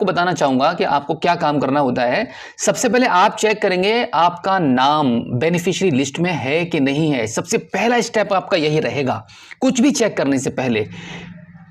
को बताना चाहूंगा कि आपको क्या काम करना होता है। सबसे पहले आप चेक करेंगे आपका नाम बेनिफिशियरी लिस्ट में है कि नहीं है। सबसे पहला स्टेप आपका यही रहेगा कुछ भी चेक करने से पहले।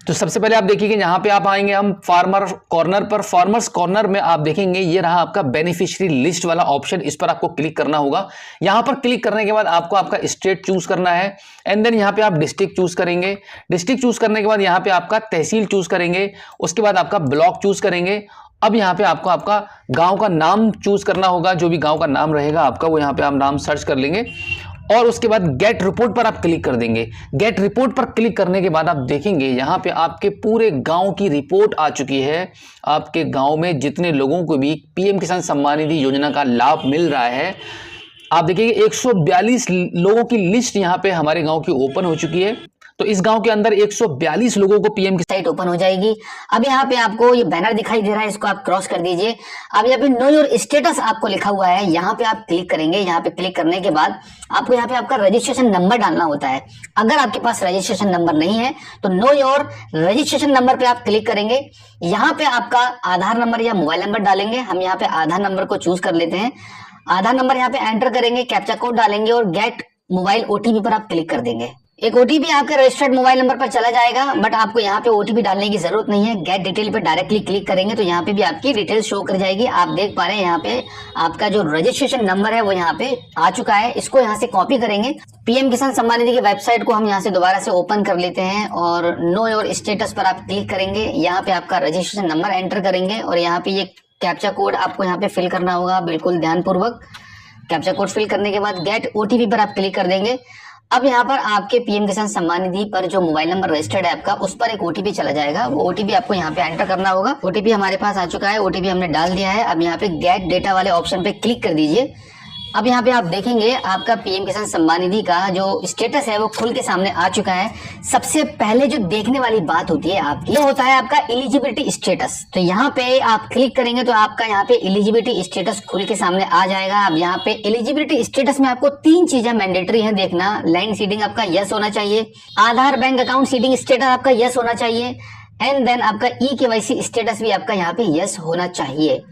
तो सबसे पहले आप देखिए यहाँ पे आप आएंगे हम फार्मर कॉर्नर पर। फार्मर्स कॉर्नर में आप देखेंगे ये रहा आपका बेनिफिशियरी लिस्ट वाला ऑप्शन, इस पर आपको क्लिक करना होगा। यहां पर क्लिक करने के बाद आपको आपका स्टेट चूज करना है एंड देन यहाँ पे आप डिस्ट्रिक्ट चूज करेंगे। डिस्ट्रिक्ट चूज करने के बाद यहाँ पे आपका तहसील चूज करेंगे, उसके बाद आपका ब्लॉक चूज करेंगे। अब यहाँ पे आपको आपका गांव का नाम चूज करना होगा, जो भी गांव का नाम रहेगा आपका वो यहाँ पे आप नाम सर्च कर लेंगे और उसके बाद गेट रिपोर्ट पर आप क्लिक कर देंगे। गेट रिपोर्ट पर क्लिक करने के बाद आप देखेंगे यहाँ पे आपके पूरे गांव की रिपोर्ट आ चुकी है। आपके गांव में जितने लोगों को भी पीएम किसान सम्मान निधि योजना का लाभ मिल रहा है, आप देखिए 142 लोगों की लिस्ट यहाँ पे हमारे गांव की ओपन हो चुकी है। तो इस गांव के अंदर 142 लोगों को पीएम की साइट ओपन हो जाएगी। अब यहाँ पे आपको ये बैनर दिखाई दे रहा है, इसको आप क्रॉस कर दीजिए। अब यहाँ पे नो योर स्टेटस आपको लिखा हुआ है, यहाँ पे आप क्लिक करेंगे। यहाँ पे क्लिक करने के बाद आपको यहाँ पे आपका रजिस्ट्रेशन नंबर डालना होता है। अगर आपके पास रजिस्ट्रेशन नंबर नहीं है तो नो योर रजिस्ट्रेशन नंबर पे आप क्लिक करेंगे। यहाँ पे आपका आधार नंबर या मोबाइल नंबर डालेंगे। हम यहाँ पे आधार नंबर को चूज कर लेते हैं। आधार नंबर यहाँ पे एंटर करेंगे, कैप्चा कोड डालेंगे और गेट मोबाइल ओटीपी पर आप क्लिक कर देंगे। एक ओटीपी आपके रजिस्टर्ड मोबाइल नंबर पर चला जाएगा, बट आपको यहाँ पे ओटीपी डालने की जरूरत नहीं है। गेट डिटेल पे डायरेक्टली क्लिक करेंगे तो यहाँ पे भी आपकी डिटेल शो कर जाएगी। आप देख पा रहे हैं यहाँ पे आपका जो रजिस्ट्रेशन नंबर है वो यहाँ पे आ चुका है। इसको यहाँ से कॉपी करेंगे। पीएम किसान सम्मान निधि की वेबसाइट को हम यहाँ से दोबारा से ओपन कर लेते हैं और नो योर स्टेटस पर आप क्लिक करेंगे। यहाँ पे आपका रजिस्ट्रेशन नंबर एंटर करेंगे और यहाँ पे ये कैप्चा कोड आपको यहाँ पे फिल करना होगा, बिल्कुल ध्यानपूर्वक। कैप्चा कोड फिल करने के बाद गेट ओटीपी पर आप क्लिक कर देंगे। अब यहाँ पर आपके पीएम किसान सम्मान निधि पर जो मोबाइल नंबर रजिस्टर्ड है आपका, उस पर एक ओटीपी चला जाएगा। वो ओटीपी आपको यहाँ पे एंटर करना होगा। ओटीपी हमारे पास आ चुका है, ओटीपी हमने डाल दिया है। अब यहाँ पे गेट डेटा वाले ऑप्शन पे क्लिक कर दीजिए। अब यहाँ पे आप देखेंगे आपका पीएम किसान सम्मान निधि का जो स्टेटस है वो खुल के सामने आ चुका है। सबसे पहले जो देखने वाली बात होती है आपकी, ये होता है आपका एलिजिबिलिटी स्टेटस। तो यहाँ पे आप क्लिक करेंगे तो आपका यहाँ पे एलिजिबिलिटी स्टेटस खुल के सामने आ जाएगा। अब यहाँ पे एलिजिबिलिटी स्टेटस में आपको 3 चीजें मैंडेटरी है देखना। लाइन सीडिंग आपका यस होना चाहिए, आधार बैंक अकाउंट सीडिंग स्टेटस आपका यस होना चाहिए एंड देन आपका ई-केवाईसी स्टेटस भी आपका यहाँ पे यस होना चाहिए।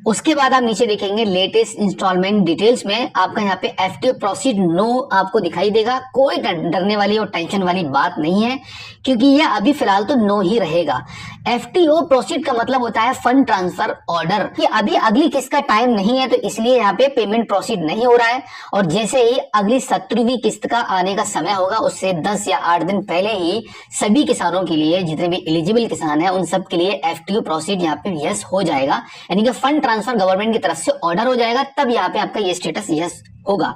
उसके बाद आप नीचे देखेंगे लेटेस्ट इंस्टॉलमेंट डिटेल्स में आपका यहाँ पे एफटीओ प्रोसीड नो आपको दिखाई देगा। कोई डरने वाली और टेंशन वाली बात नहीं है, क्योंकि ये अभी फिलहाल तो नो ही रहेगा। एफटीओ प्रोसीड का मतलब होता है फंड ट्रांसफर ऑर्डर, कि अभी अगली किस्त का टाइम नहीं है तो इसलिए यहाँ पे पेमेंट प्रोसीड नहीं हो रहा है। और जैसे ही अगली 17वीं किस्त का आने का समय होगा उससे 10 या 8 दिन पहले ही सभी किसानों के लिए, जितने भी एलिजिबल किसान है उन सब के लिए एफटीओ प्रोसीड यहाँ पे यस हो जाएगा, यानी कि फंड ट्रांसफर गवर्नमेंट की तरफ से ऑर्डर हो जाएगा। तब यहाँ पे आपका ये स्टेटस यस होगा।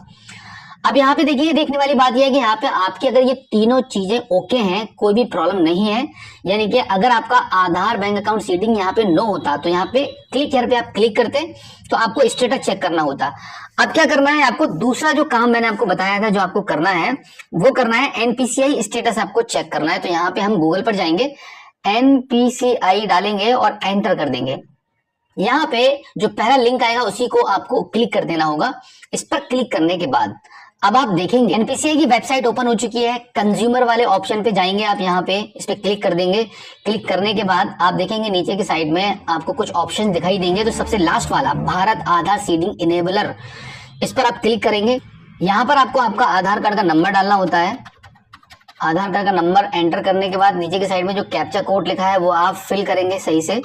अब यहाँ पे देखिए, देखने वाली बात यह है कि यहाँ पे आपकी अगर ये तीनों चीजें ओके हैं, कोई भी प्रॉब्लम नहीं है, यानी कि अगर आपका आधार बैंक अकाउंट सीडिंग यहाँ पे नो होता तो यहाँ पे क्लिक here पे आप क्लिक करते तो आपको स्टेटस चेक करना होता। अब क्या करना है आपको, दूसरा जो काम मैंने आपको बताया था जो आपको करना है वो करना है एनपीसीआई स्टेटस आपको चेक करना है। तो यहाँ पे हम गूगल पर जाएंगे, एनपीसीआई डालेंगे और एंटर कर देंगे। यहाँ पे जो पहला लिंक आएगा उसी को आपको क्लिक कर देना होगा। इस पर क्लिक करने के बाद अब आप देखेंगे एनपीसीआई की वेबसाइट ओपन हो चुकी है। कंज्यूमर वाले ऑप्शन पे जाएंगे आप, यहाँ पे इस पे क्लिक कर देंगे। क्लिक करने के बाद आप देखेंगे नीचे की साइड में आपको कुछ ऑप्शन दिखाई देंगे। तो सबसे लास्ट वाला भारत आधार सीडिंग इनेबलर, इस पर आप क्लिक करेंगे। यहाँ पर आपको आपका आधार कार्ड का नंबर डालना होता है। आधार कार्ड का नंबर एंटर करने के बाद नीचे की साइड में जो कैप्चा कोड लिखा है वो आप फिल करेंगे सही से।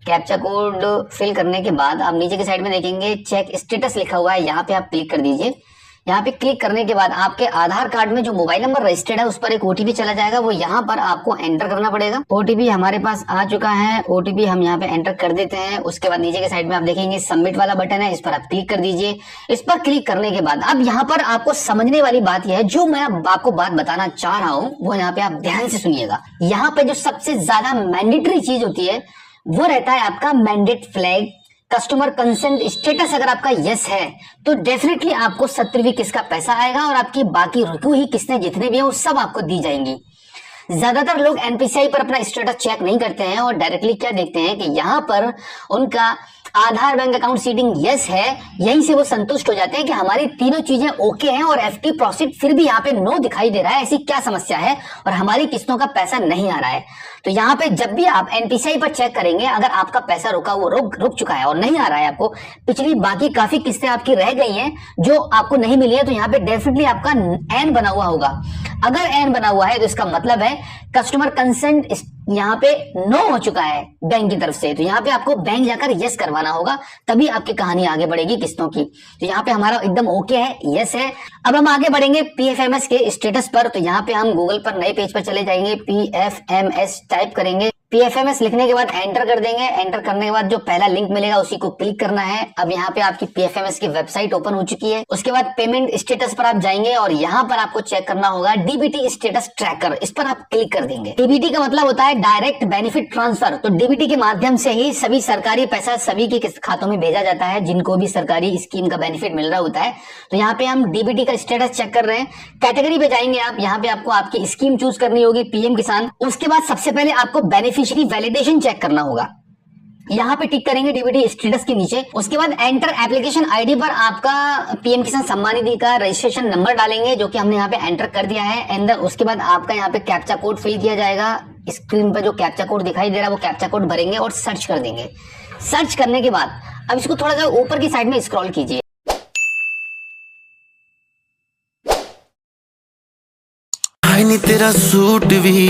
कैप्चा कोड फिल करने के बाद आप नीचे की साइड में देखेंगे चेक स्टेटस लिखा हुआ है, यहाँ पे आप क्लिक कर दीजिए। यहाँ पे क्लिक करने के बाद आपके आधार कार्ड में जो मोबाइल नंबर रजिस्टर्ड है उस पर एक ओटीपी चला जाएगा, वो यहाँ पर आपको एंटर करना पड़ेगा। ओटीपी हमारे पास आ चुका है, ओटीपी हम यहाँ पे एंटर कर देते हैं। उसके बाद नीचे के साइड में आप देखेंगे सबमिट वाला बटन है, इस पर आप क्लिक कर दीजिए। इस पर क्लिक करने के बाद अब यहाँ पर आपको समझने वाली बात यह है, जो मैं आपको बात बताना चाह रहा हूँ वो यहाँ पे आप ध्यान से सुनिएगा। यहाँ पे जो सबसे ज्यादा मैंडेटरी चीज होती है वो रहता है आपका mandate flag customer consent status. अगर आपका यस है तो डेफिनेटली आपको 17वीं किस्त का पैसा आएगा और आपकी बाकी रुकी हुई किस्तें जितने भी हैं वो सब आपको दी जाएंगी। ज्यादातर लोग एनपीसीआई पर अपना स्टेटस चेक नहीं करते हैं और डायरेक्टली क्या देखते हैं कि यहाँ पर उनका आधार, बैंक अकाउंट सीडिंग यस है, यहीं से वो संतुष्ट हो जाते हैं कि हमारी तीनों चीजें ओके हैं और एफडी प्रोसीड फिर भी यहाँ पे नो दिखाई दे रहा है, ऐसी क्या समस्या है और हमारी किस्तों का पैसा नहीं आ रहा है। तो यहाँ पे जब भी आप एनपीसीआई पर चेक करेंगे, अगर आपका पैसा रुक चुका है और नहीं आ रहा है, आपको पिछली बाकी काफी किस्तें आपकी रह गई हैं जो आपको नहीं मिली है, तो यहाँ पे डेफिनेटली आपका एन बना हुआ होगा। अगर एन बना हुआ है तो इसका मतलब है कस्टमर कंसेंट यहाँ पे नो हो चुका है बैंक की तरफ से, तो यहाँ पे आपको बैंक जाकर यस करवाना होगा, तभी आपकी कहानी आगे बढ़ेगी किस्तों की। तो यहाँ पे हमारा एकदम ओके है, यस है। अब हम आगे बढ़ेंगे पीएफएमएस के स्टेटस पर। तो यहाँ पे हम गूगल पर नए पेज पर चले जाएंगे, पीएफएमएस टाइप करेंगे, पीएफएमएस लिखने के बाद एंटर कर देंगे। एंटर करने के बाद जो पहला लिंक मिलेगा उसी को क्लिक करना है। अब यहाँ पे आपकी पीएफएमएस की वेबसाइट ओपन हो चुकी है। उसके बाद पेमेंट स्टेटस पर आप जाएंगे और यहाँ पर आपको चेक करना होगा डीबीटी स्टेटस ट्रैकर, इस पर आप क्लिक कर देंगे। डीबीटी का मतलब होता है डायरेक्ट बेनिफिट ट्रांसफर। तो डीबीटी के माध्यम से ही सभी सरकारी पैसा सभी के खातों में भेजा जाता है जिनको भी सरकारी स्कीम का बेनिफिट मिल रहा होता है। तो यहाँ पे हम डीबीटी का स्टेटस चेक कर रहे हैं। कैटेगरी पे जाएंगे आप, यहाँ पे आपको आपकी स्कीम चूज करनी होगी, पीएम किसान। उसके बाद सबसे पहले आपको बेनिफिशियरी वैलिडेशन चेक करना होगा, यहाँ पे टिक करेंगे डीबीटी स्टेटस के नीचे। उसके बाद एंटर एप्लीकेशन आईडी पर आपका पीएम किसान सम्मान निधि का रजिस्ट्रेशन नंबर डालेंगे, जो कि हमने यहाँ पे एंटर कर दिया है। एंड उसके बाद आपका यहाँ पे कैप्चा कोड फिल किया जाएगा। स्क्रीन पर जो कैप्चा कोड दिखाई दे रहा है वो कैप्चा कोड भरेंगे और सर्च कर देंगे। सर्च करने के बाद अब इसको थोड़ा सा ऊपर की साइड में स्क्रॉल कीजिए। तेरा सूट भी